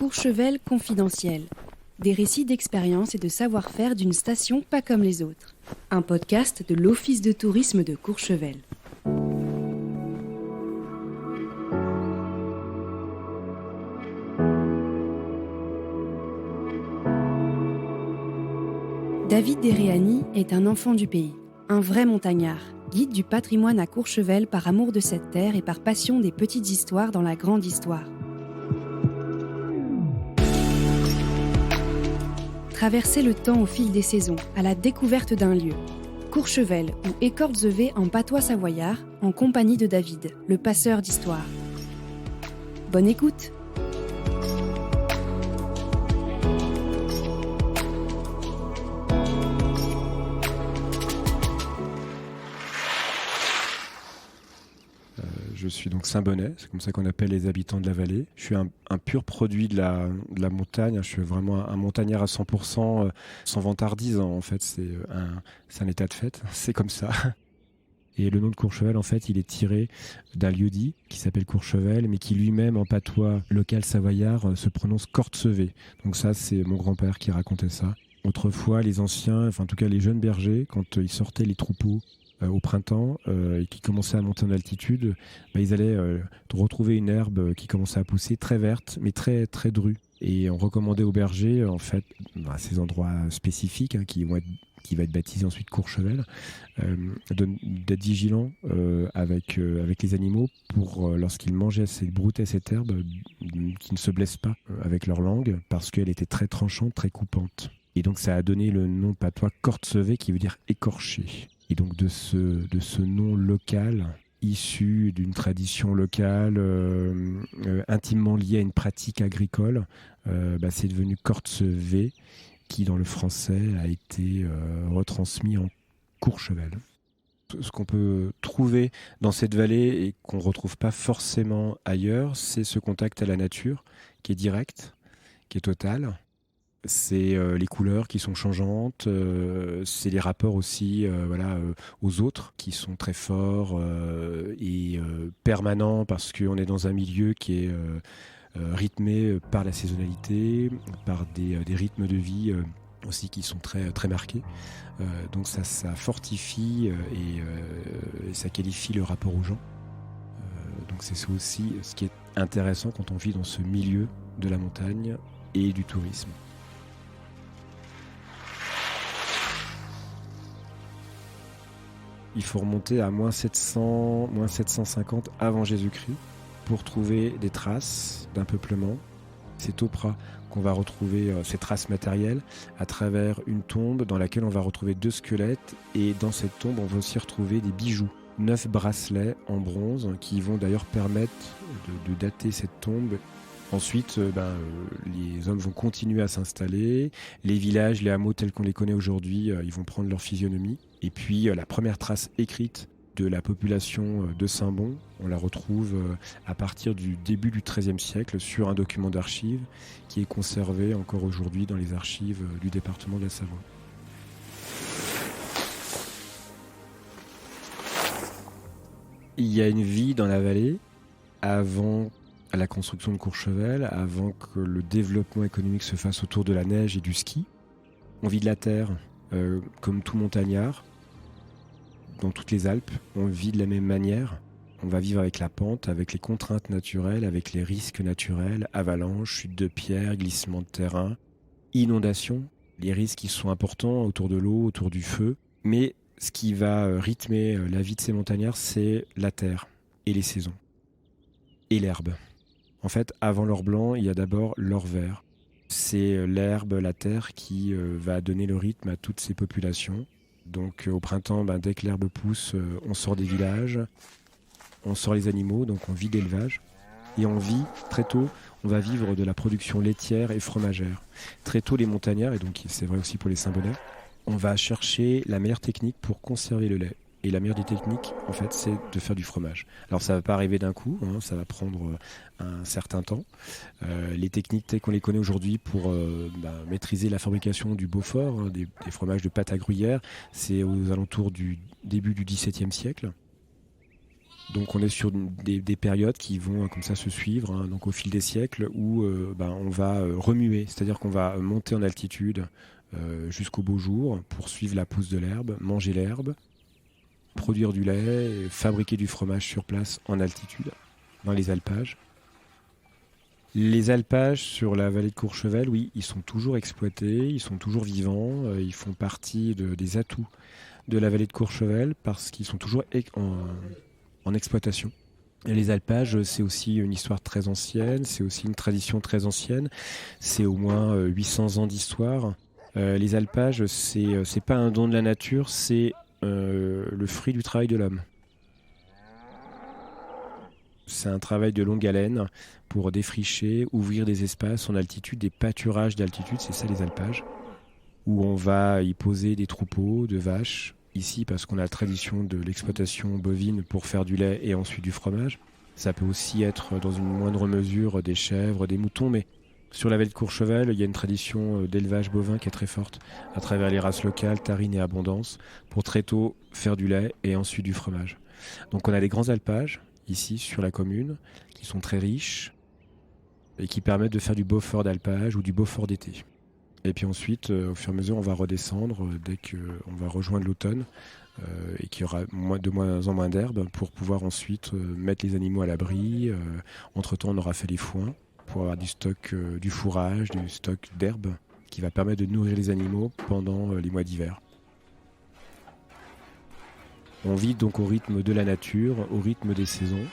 Courchevel confidentiel. Des récits d'expérience et de savoir-faire d'une station pas comme les autres. Un podcast de l'Office de tourisme de Courchevel. David Deréani est un enfant du pays, un vrai montagnard, guide du patrimoine à Courchevel par amour de cette terre et par passion des petites histoires dans la grande histoire. Traverser le temps au fil des saisons, à la découverte d'un lieu. Courchevel ou Écorzevé en patois savoyard, en compagnie de David, le passeur d'histoire. Bonne écoute! Je suis donc Saint-Bonnet, c'est comme ça qu'on appelle les habitants de la vallée. Je suis un pur produit de la montagne, je suis vraiment un montagnard à 100%, sans vantardise en fait, c'est un état de fait, c'est comme ça. Et le nom de Courchevel, en fait, il est tiré d'un lieu-dit qui s'appelle Courchevel, mais qui lui-même, en patois local savoyard, se prononce Cortsevé. Donc ça, c'est mon grand-père qui racontait ça. Autrefois, les anciens, enfin en tout cas les jeunes bergers, quand ils sortaient les troupeaux au printemps et qui commençaient à monter en altitude, ils allaient retrouver une herbe qui commençait à pousser très verte, mais très, très drue. Et on recommandait aux bergers, en fait, à ces endroits spécifiques qui va être baptisé ensuite Courchevel, d'être vigilant avec les animaux pour, lorsqu'ils mangeaient, broutaient cette herbe, qu'ils ne se blessent pas avec leur langue, parce qu'elle était très tranchante, très coupante. Et donc ça a donné le nom patois Cortsevé, qui veut dire écorché. Et donc de ce nom local, issu d'une tradition locale, intimement liée à une pratique agricole, c'est devenu Cortsevé, qui dans le français a été retransmis en Courchevel. Ce qu'on peut trouver dans cette vallée et qu'on ne retrouve pas forcément ailleurs, c'est ce contact à la nature qui est direct, qui est total. C'est les couleurs qui sont changeantes, c'est les rapports aussi aux autres qui sont très forts et permanents, parce qu'on est dans un milieu qui est rythmé par la saisonnalité, par des rythmes de vie aussi qui sont très, très marqués. Donc ça fortifie et ça qualifie le rapport aux gens. Donc c'est aussi ce qui est intéressant quand on vit dans ce milieu de la montagne et du tourisme. Il faut remonter à moins 750 avant Jésus-Christ pour trouver des traces d'un peuplement. C'est au Prat qu'on va retrouver ces traces matérielles à travers une tombe dans laquelle on va retrouver 2 squelettes, et dans cette tombe on va aussi retrouver des bijoux. 9 bracelets en bronze qui vont d'ailleurs permettre de dater cette tombe. Ensuite, les hommes vont continuer à s'installer. Les villages, les hameaux tels qu'on les connaît aujourd'hui, ils vont prendre leur physionomie. Et puis, la première trace écrite de la population de Saint-Bon, on la retrouve à partir du début du XIIIe siècle sur un document d'archives qui est conservé encore aujourd'hui dans les archives du département de la Savoie. Il y a une vie dans la vallée avant à la construction de Courchevel, avant que le développement économique se fasse autour de la neige et du ski. On vit de la terre, comme tout montagnard. Dans toutes les Alpes, on vit de la même manière. On va vivre avec la pente, avec les contraintes naturelles, avec les risques naturels, avalanches, chutes de pierres, glissements de terrain, inondations. Les risques qui sont importants autour de l'eau, autour du feu. Mais ce qui va rythmer la vie de ces montagnards, c'est la terre et les saisons. Et l'herbe. En fait, avant l'or blanc, il y a d'abord l'or vert. C'est l'herbe, la terre qui va donner le rythme à toutes ces populations. Donc au printemps, dès que l'herbe pousse, on sort des villages, on sort les animaux, donc on vit d'élevage. Et on vit, très tôt, on va vivre de la production laitière et fromagère. Très tôt, les montagnards, et donc c'est vrai aussi pour les Saint-Bonnet, on va chercher la meilleure technique pour conserver le lait. Et la meilleure des techniques, en fait, c'est de faire du fromage. Alors, ça ne va pas arriver d'un coup, ça va prendre un certain temps. Les techniques telles qu'on les connaît aujourd'hui pour maîtriser la fabrication du Beaufort, des fromages de pâte à gruyère, c'est aux alentours du début du XVIIe siècle. Donc on est sur des périodes qui vont comme ça se suivre, hein, donc au fil des siècles, où on va remuer, c'est-à-dire qu'on va monter en altitude jusqu'au beau jour pour suivre la pousse de l'herbe, manger l'herbe, produire du lait, fabriquer du fromage sur place en altitude, dans les alpages. Les alpages sur la vallée de Courchevel, oui, ils sont toujours exploités, ils sont toujours vivants, ils font partie des atouts de la vallée de Courchevel parce qu'ils sont toujours en exploitation. Et les alpages, c'est aussi une histoire très ancienne, c'est aussi une tradition très ancienne, c'est au moins 800 ans d'histoire. Les alpages, c'est pas un don de la nature, c'est le fruit du travail de l'homme. C'est un travail de longue haleine pour défricher, ouvrir des espaces en altitude, des pâturages d'altitude, c'est ça les alpages, où on va y poser des troupeaux de vaches, ici parce qu'on a la tradition de l'exploitation bovine pour faire du lait et ensuite du fromage. Ça peut aussi être dans une moindre mesure des chèvres, des moutons, mais sur la vallée de Courchevel, il y a une tradition d'élevage bovin qui est très forte, à travers les races locales, Tarine et Abondance, pour très tôt faire du lait et ensuite du fromage. Donc on a des grands alpages, ici sur la commune, qui sont très riches et qui permettent de faire du Beaufort d'alpage ou du Beaufort d'été. Et puis ensuite, au fur et à mesure, on va redescendre dès qu'on va rejoindre l'automne et qu'il y aura de moins en moins d'herbe pour pouvoir ensuite mettre les animaux à l'abri. Entre-temps, on aura fait les foins pour avoir du stock, du fourrage, du stock d'herbe qui va permettre de nourrir les animaux pendant les mois d'hiver. On vit donc au rythme de la nature, au rythme des saisons,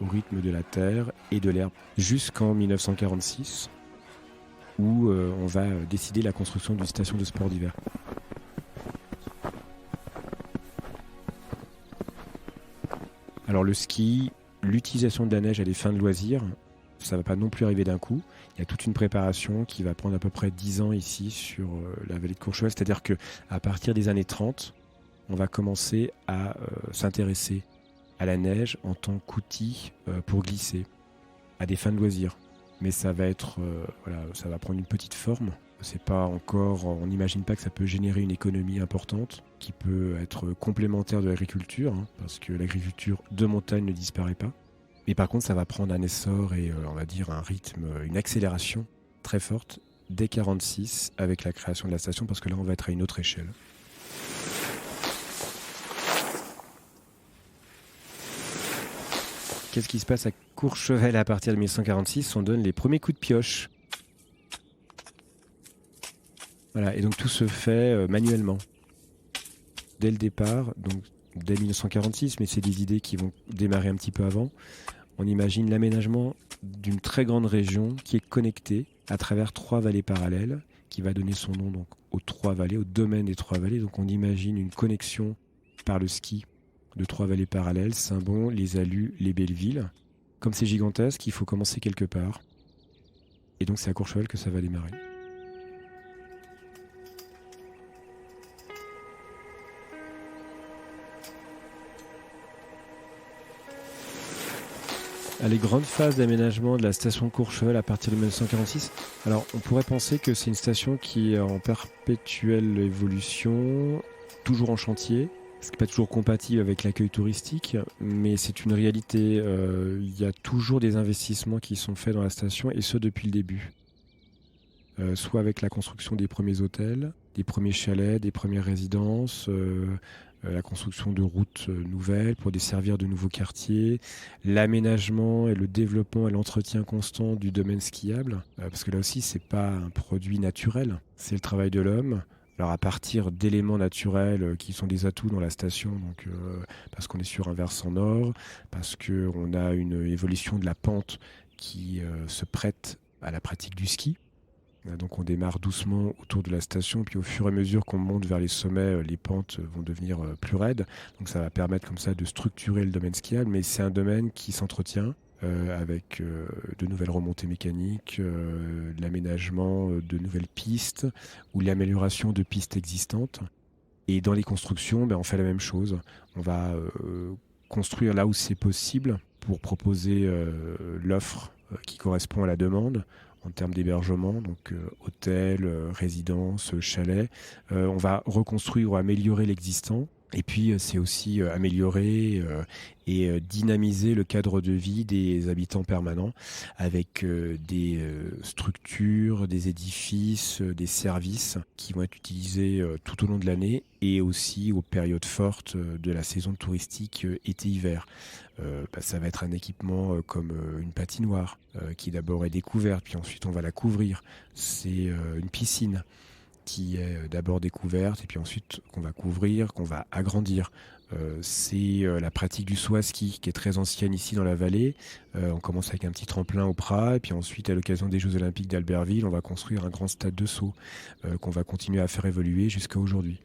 au rythme de la terre et de l'herbe, jusqu'en 1946, où on va décider la construction d'une station de sport d'hiver. Alors le ski, l'utilisation de la neige à des fins de loisirs, ça ne va pas non plus arriver d'un coup. Il y a toute une préparation qui va prendre à peu près 10 ans ici sur la vallée de Courchevel, c'est-à-dire qu'à partir des années 30, on va commencer à s'intéresser à la neige en tant qu'outil pour glisser, à des fins de loisirs. Mais ça va être, ça va prendre une petite forme. C'est pas encore, on n'imagine pas que ça peut générer une économie importante qui peut être complémentaire de l'agriculture, hein, parce que l'agriculture de montagne ne disparaît pas. Mais par contre, ça va prendre un essor et on va dire un rythme, une accélération très forte dès 1946 avec la création de la station, parce que là, on va être à une autre échelle. Qu'est-ce qui se passe à Courchevel à partir de 1946 ? On donne les premiers coups de pioche. Voilà, et donc tout se fait manuellement. Dès le départ, donc dès 1946, mais c'est des idées qui vont démarrer un petit peu avant. On imagine l'aménagement d'une très grande région qui est connectée à travers 3 vallées parallèles, qui va donner son nom donc aux 3 vallées, au domaine des 3 vallées. Donc on imagine une connexion par le ski de 3 vallées parallèles, Saint-Bon, les Alus, les Bellevilles. Comme c'est gigantesque, il faut commencer quelque part. Et donc c'est à Courchevel que ça va démarrer. Les grandes phases d'aménagement de la station de Courchevel à partir de 1946. Alors on pourrait penser que c'est une station qui est en perpétuelle évolution, toujours en chantier. Ce qui n'est pas toujours compatible avec l'accueil touristique, mais c'est une réalité. Il y a toujours des investissements qui sont faits dans la station, et ce depuis le début. Soit avec la construction des premiers hôtels, des premiers chalets, des premières résidences, la construction de routes nouvelles pour desservir de nouveaux quartiers, l'aménagement et le développement et l'entretien constant du domaine skiable, parce que là aussi, c'est pas un produit naturel, c'est le travail de l'homme. Alors à partir d'éléments naturels qui sont des atouts dans la station, donc, parce qu'on est sur un versant nord, parce qu'on a une évolution de la pente qui se prête à la pratique du ski. Donc on démarre doucement autour de la station, puis au fur et à mesure qu'on monte vers les sommets, les pentes vont devenir plus raides. Donc ça va permettre comme ça de structurer le domaine skiable, mais c'est un domaine qui s'entretient avec de nouvelles remontées mécaniques, l'aménagement de nouvelles pistes ou l'amélioration de pistes existantes. Et dans les constructions, on fait la même chose. On va construire là où c'est possible pour proposer l'offre qui correspond à la demande en termes d'hébergement, donc hôtels, résidences, chalets. On va reconstruire ou améliorer l'existant Et puis, c'est aussi améliorer et dynamiser le cadre de vie des habitants permanents avec des structures, des édifices, des services qui vont être utilisés tout au long de l'année et aussi aux périodes fortes de la saison touristique été-hiver. Ça va être un équipement comme une patinoire qui d'abord est découverte, puis ensuite on va la couvrir. C'est une piscine qui est d'abord découverte et puis ensuite qu'on va couvrir, qu'on va agrandir. C'est la pratique du saut à ski qui est très ancienne ici dans la vallée. On commence avec un petit tremplin au Prat et puis ensuite à l'occasion des Jeux Olympiques d'Albertville, on va construire un grand stade de saut qu'on va continuer à faire évoluer jusqu'à aujourd'hui.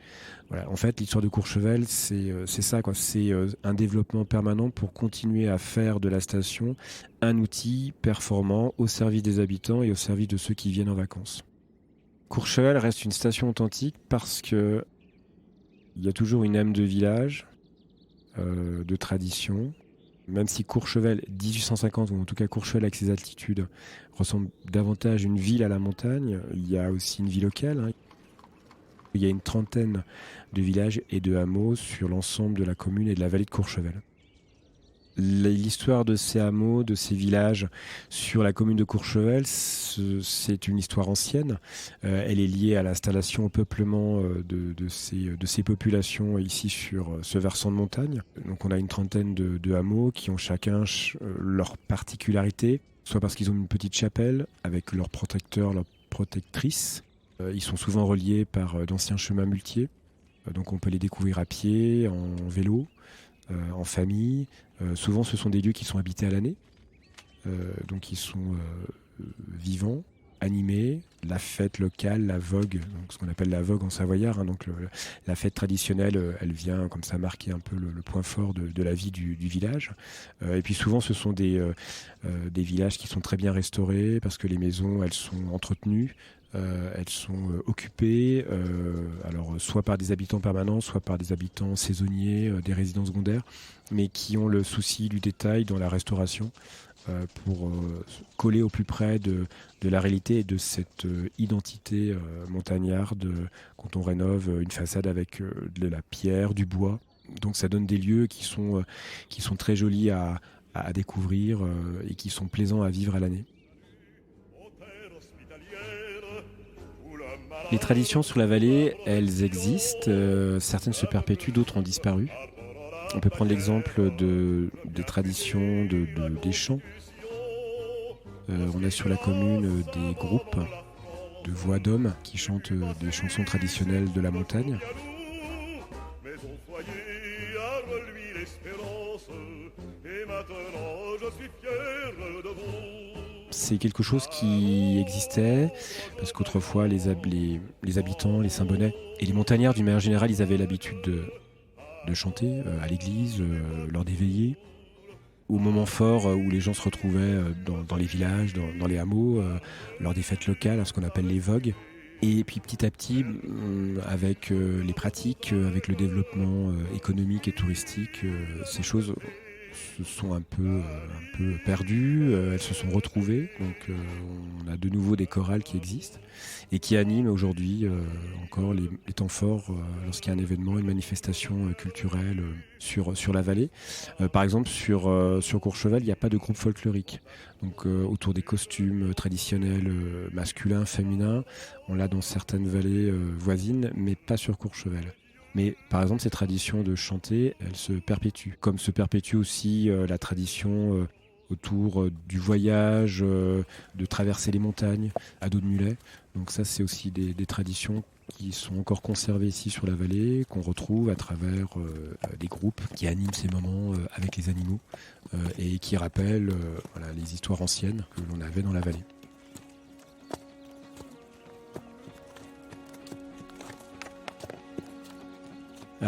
Voilà. En fait, l'histoire de Courchevel, c'est ça, quoi. C'est un développement permanent pour continuer à faire de la station un outil performant au service des habitants et au service de ceux qui viennent en vacances. Courchevel reste une station authentique parce que il y a toujours une âme de village, de tradition. Même si Courchevel 1850, ou en tout cas Courchevel avec ses altitudes, ressemble davantage à une ville à la montagne, il y a aussi une vie locale. Hein. Il y a une trentaine de villages et de hameaux sur l'ensemble de la commune et de la vallée de Courchevel. L'histoire de ces hameaux, de ces villages sur la commune de Courchevel, c'est une histoire ancienne. Elle est liée à l'installation, au peuplement de ces populations ici sur ce versant de montagne. Donc on a une trentaine de hameaux qui ont chacun leur particularité, soit parce qu'ils ont une petite chapelle avec leurs protecteurs, leurs protectrices. Ils sont souvent reliés par d'anciens chemins muletiers. Donc on peut les découvrir à pied, en vélo, en famille. Souvent, ce sont des lieux qui sont habités à l'année, donc ils sont vivants, animés. La fête locale, la vogue, donc ce qu'on appelle la vogue en savoyard, hein, donc la fête traditionnelle, elle vient comme ça marquer un peu le point fort de la vie du village. Et puis souvent, ce sont des villages qui sont très bien restaurés parce que les maisons, elles sont entretenues. Elles sont occupées, alors soit par des habitants permanents, soit par des habitants saisonniers, des résidents secondaires, mais qui ont le souci du détail dans la restauration pour coller au plus près de la réalité et de cette identité montagnarde quand on rénove une façade avec de la pierre, du bois. Donc ça donne des lieux qui sont très jolis à découvrir et qui sont plaisants à vivre à l'année. Les traditions sur la vallée, elles existent. Certaines se perpétuent, d'autres ont disparu. On peut prendre l'exemple des traditions des chants. On a sur la commune des groupes de voix d'hommes qui chantent des chansons traditionnelles de la montagne. C'est quelque chose qui existait, parce qu'autrefois les habitants, les Saint-Bonnet et les montagnards d'une manière générale, ils avaient l'habitude de chanter à l'église, lors des veillées, au moment fort où les gens se retrouvaient dans les villages, dans les hameaux, lors des fêtes locales, ce qu'on appelle les vogues. Et puis petit à petit, avec les pratiques, avec le développement économique et touristique, ces choses se sont un peu perdues, elles se sont retrouvées. Donc on a de nouveau des chorales qui existent et qui animent aujourd'hui encore les temps forts lorsqu'il y a un événement, une manifestation culturelle sur la vallée. Par exemple, sur Courchevel, il n'y a pas de groupe folklorique. Donc autour des costumes traditionnels masculins, féminins, on l'a dans certaines vallées voisines, mais pas sur Courchevel. Mais par exemple, cette tradition de chanter, elle se perpétue. Comme se perpétue aussi la tradition autour du voyage, de traverser les montagnes à dos de mulet. Donc ça, c'est aussi des traditions qui sont encore conservées ici sur la vallée, qu'on retrouve à travers des groupes qui animent ces moments avec les animaux et qui rappellent les histoires anciennes que l'on avait dans la vallée.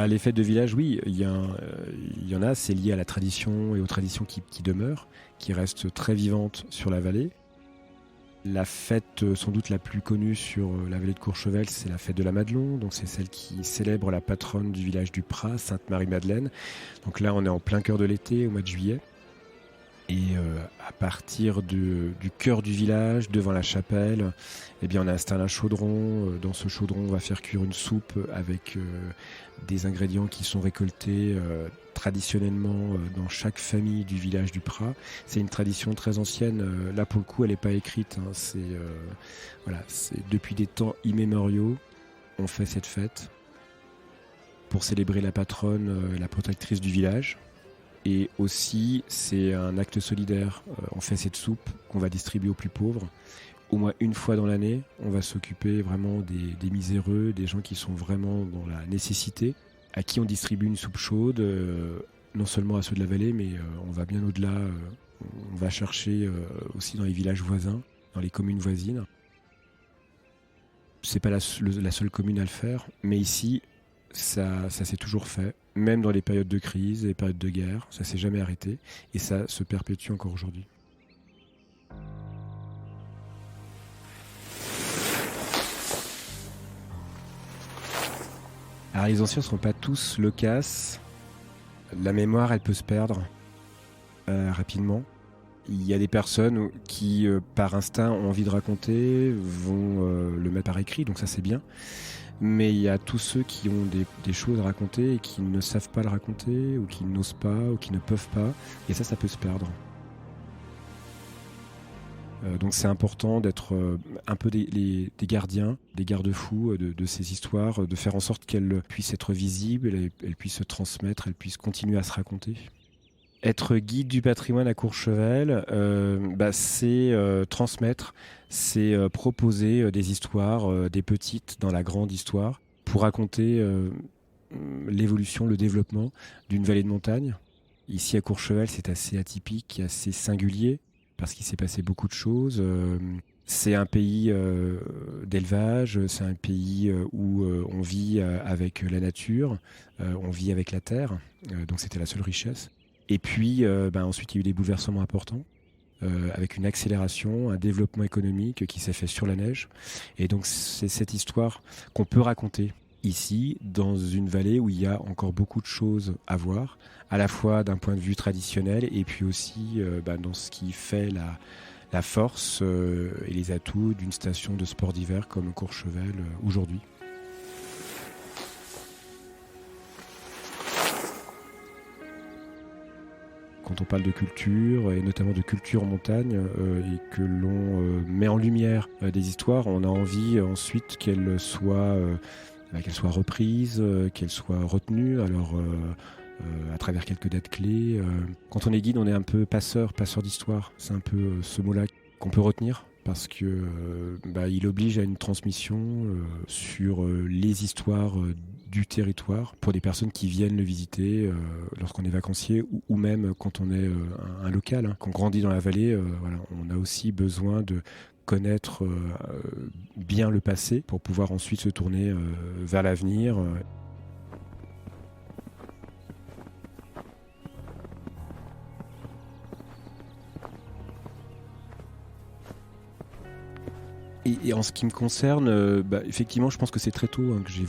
Les fêtes de village, oui, il y en a, c'est lié à la tradition et aux traditions qui demeurent, qui restent très vivantes sur la vallée. La fête sans doute la plus connue sur la vallée de Courchevel, c'est la fête de la Madelon, donc c'est celle qui célèbre la patronne du village du Prat, Sainte-Marie-Madeleine. Donc là, on est en plein cœur de l'été, au mois de juillet. Et à partir du cœur du village, devant la chapelle, eh bien, on installe un chaudron. Dans ce chaudron, on va faire cuire une soupe avec des ingrédients qui sont récoltés traditionnellement dans chaque famille du village du Prat. C'est une tradition très ancienne. Là, pour le coup, elle n'est pas écrite. C'est depuis des temps immémoriaux, on fait cette fête pour célébrer la patronne, la protectrice du village. Et aussi, c'est un acte solidaire. On fait cette soupe qu'on va distribuer aux plus pauvres. Au moins une fois dans l'année, on va s'occuper vraiment des miséreux, des gens qui sont vraiment dans la nécessité, à qui on distribue une soupe chaude, non seulement à ceux de la vallée, mais on va bien au-delà. On va chercher aussi dans les villages voisins, dans les communes voisines. C'est pas la seule commune à le faire, mais ici, ça s'est toujours fait, même dans les périodes de crise, les périodes de guerre, ça s'est jamais arrêté et ça se perpétue encore aujourd'hui. Alors les anciens ne sont pas tous loquaces, la mémoire elle peut se perdre rapidement. Il y a des personnes qui par instinct ont envie de raconter, vont le mettre par écrit, donc ça c'est bien. Mais il y a tous ceux qui ont des choses à raconter et qui ne savent pas le raconter, ou qui n'osent pas, ou qui ne peuvent pas. Et ça peut se perdre. Donc c'est important d'être un peu des gardiens, des garde-fous de ces histoires, de faire en sorte qu'elles puissent être visibles, elles puissent se transmettre, elles puissent continuer à se raconter. Être guide du patrimoine à Courchevel, c'est transmettre, c'est proposer des histoires, des petites dans la grande histoire, pour raconter l'évolution, le développement d'une vallée de montagne. Ici à Courchevel, c'est assez atypique, assez singulier, parce qu'il s'est passé beaucoup de choses. C'est un pays d'élevage, c'est un pays où on vit avec la nature, on vit avec la terre, donc c'était la seule richesse. Et puis, ensuite, il y a eu des bouleversements importants, avec une accélération, un développement économique qui s'est fait sur la neige. Et donc, c'est cette histoire qu'on peut raconter ici, dans une vallée où il y a encore beaucoup de choses à voir, à la fois d'un point de vue traditionnel, et puis aussi dans ce qui fait la force et les atouts d'une station de sport d'hiver comme Courchevel aujourd'hui. Quand on parle de culture, et notamment de culture en montagne, et que l'on met en lumière des histoires, on a envie ensuite qu'elles soient reprises, qu'elles soient retenues, alors à travers quelques dates clés. Quand on est guide, on est un peu passeur d'histoire. C'est un peu ce mot-là qu'on peut retenir, parce que il oblige à une transmission sur les histoires du territoire pour des personnes qui viennent le visiter lorsqu'on est vacancier, ou même quand on est un local, qu'on grandit dans la vallée. On a aussi besoin de connaître bien le passé pour pouvoir ensuite se tourner vers l'avenir. Et en ce qui me concerne, effectivement, je pense que c'est très tôt que j'ai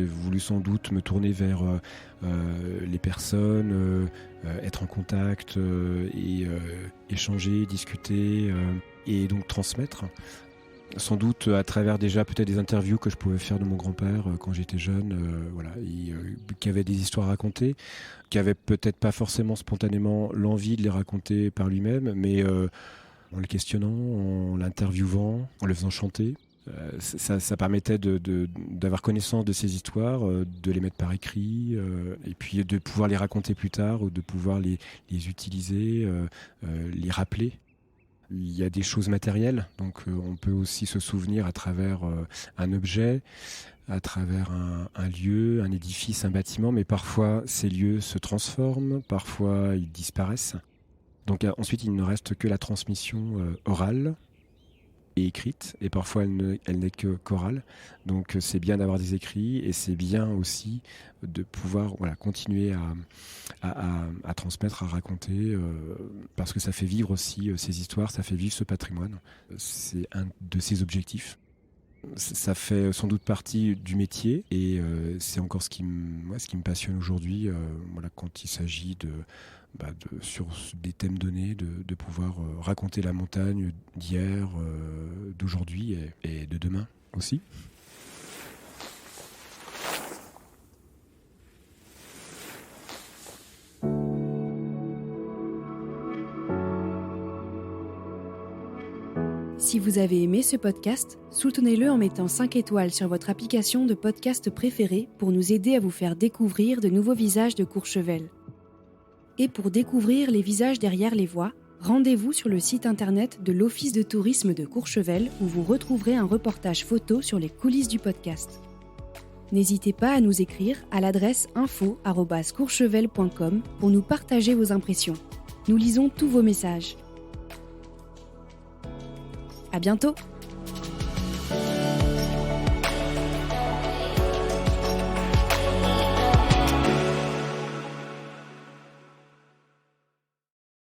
voulu sans doute me tourner vers les personnes, être en contact et échanger, discuter et donc transmettre. Sans doute à travers déjà peut-être des interviews que je pouvais faire de mon grand-père quand j'étais jeune, qui avait des histoires à raconter, qui avait peut-être pas forcément spontanément l'envie de les raconter par lui-même, mais en le questionnant, en l'interviewant, en le faisant chanter. Ça permettait d'avoir connaissance de ces histoires, de les mettre par écrit, et puis de pouvoir les raconter plus tard, ou de pouvoir les utiliser, les rappeler. Il y a des choses matérielles, donc on peut aussi se souvenir à travers un objet, à travers un lieu, un édifice, un bâtiment, mais parfois ces lieux se transforment, parfois ils disparaissent. Donc ensuite, il ne reste que la transmission orale et écrite, et parfois elle n'est qu'orale. Donc c'est bien d'avoir des écrits, et c'est bien aussi de pouvoir continuer à transmettre, à raconter, parce que ça fait vivre aussi ces histoires, ça fait vivre ce patrimoine. C'est un de ses objectifs. Ça fait sans doute partie du métier, et c'est encore ce qui me passionne aujourd'hui, quand il s'agit sur des thèmes donnés, de pouvoir raconter la montagne d'hier, d'aujourd'hui et de demain aussi. Si vous avez aimé ce podcast, soutenez-le en mettant 5 étoiles sur votre application de podcast préférée pour nous aider à vous faire découvrir de nouveaux visages de Courchevel. Et pour découvrir les visages derrière les voix, rendez-vous sur le site internet de l'Office de tourisme de Courchevel où vous retrouverez un reportage photo sur les coulisses du podcast. N'hésitez pas à nous écrire à l'adresse info@courchevel.com pour nous partager vos impressions. Nous lisons tous vos messages. À bientôt!